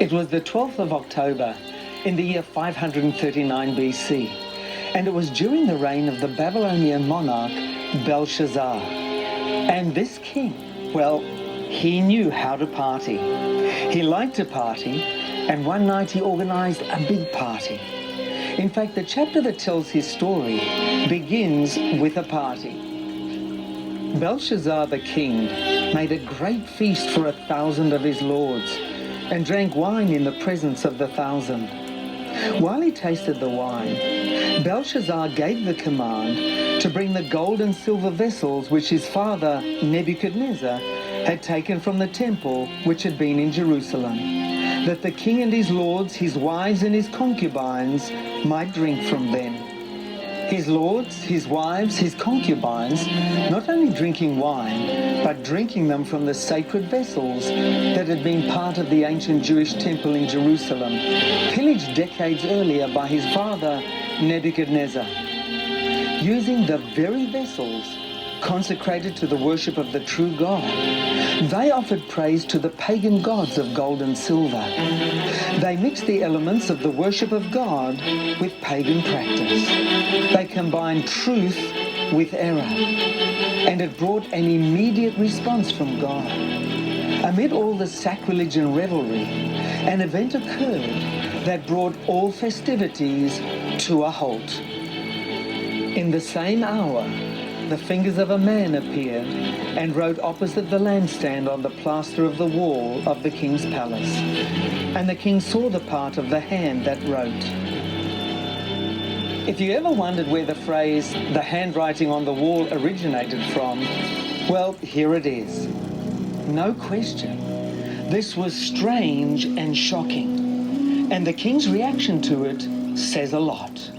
It was the 12th of October in the year 539 BC, and it was during the reign of the Babylonian monarch Belshazzar. And this king, well, he knew how to party. He liked to party, and one night he organized a big party. In fact, the chapter that tells his story begins with a party. Belshazzar the king made a great feast for 1,000 of his lords and drank wine in the presence of the 1,000. While he tasted the wine, Belshazzar gave the command to bring the gold and silver vessels which his father Nebuchadnezzar had taken from the temple which had been in Jerusalem, that the king and his lords, his wives and his concubines might drink from them. His lords, his wives, his concubines, not only drinking wine, but drinking them from the sacred vessels that had been part of the ancient Jewish temple in Jerusalem, pillaged decades earlier by his father Nebuchadnezzar. Using the very vessels consecrated to the worship of the true God, they offered praise to the pagan gods of gold and silver. They mixed the elements of the worship of God with pagan practice. They combined truth with error, and it brought an immediate response from God. Amid all the sacrilege and revelry, an event occurred that brought all festivities to a halt. In the same hour, the fingers of a man appeared and wrote opposite the lampstand on the plaster of the wall of the king's palace. And the king saw the part of the hand that wrote. If you ever wondered where the phrase, the handwriting on the wall, originated from, well, here it is. No question. This was strange and shocking, and the king's reaction to it says a lot.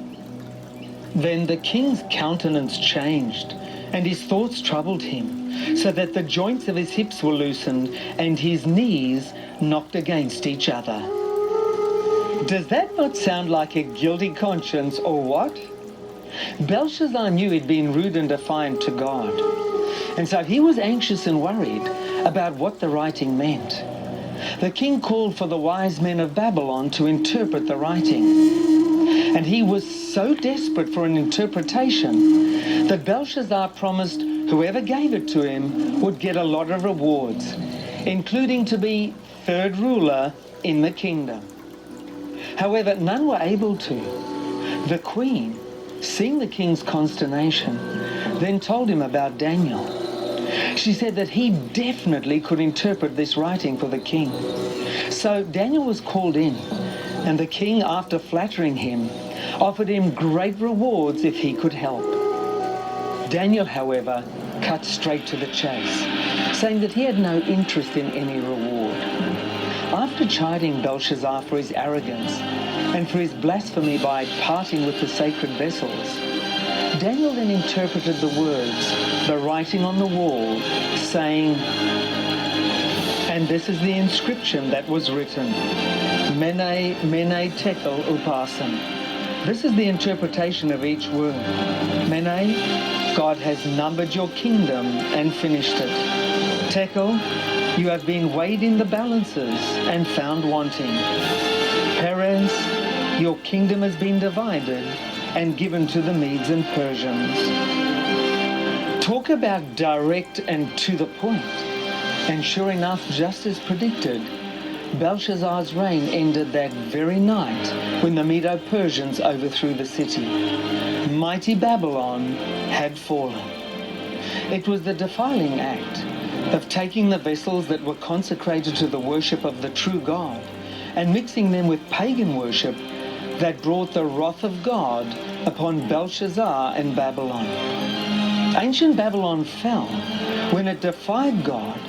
Then the king's countenance changed, and his thoughts troubled him, so that the joints of his hips were loosened and his knees knocked against each other. Does that not sound like a guilty conscience, or what? Belshazzar knew he'd been rude and defiant to God, and so he was anxious and worried about what the writing meant. The king called for the wise men of Babylon to interpret the writing. And he was so desperate for an interpretation that Belshazzar promised whoever gave it to him would get a lot of rewards, including to be third ruler in the kingdom. However, none were able to. The queen, seeing the king's consternation, then told him about Daniel. She said that he definitely could interpret this writing for the king. So Daniel was called in, and the king, after flattering him, offered him great rewards if he could help. Daniel, however, cut straight to the chase, saying that he had no interest in any reward. After chiding Belshazzar for his arrogance and for his blasphemy by parting with the sacred vessels, Daniel then interpreted the words, the writing on the wall, saying, and this is the inscription that was written, Mene, Mene, Tekel, Upharsin. This is the interpretation of each word. Mene, God has numbered your kingdom and finished it. Tekel, you have been weighed in the balances and found wanting. Perez, your kingdom has been divided and given to the Medes and Persians. Talk about direct and to the point. And sure enough, just as predicted, Belshazzar's reign ended that very night when the Medo-Persians overthrew the city. Mighty Babylon had fallen. It was the defiling act of taking the vessels that were consecrated to the worship of the true God and mixing them with pagan worship that brought the wrath of God upon Belshazzar and Babylon. Ancient Babylon fell when it defied God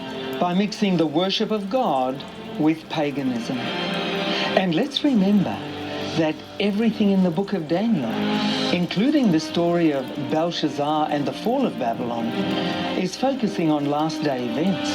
by mixing the worship of God with paganism. And let's remember that everything in the book of Daniel, including the story of Belshazzar and the fall of Babylon, is focusing on last day events.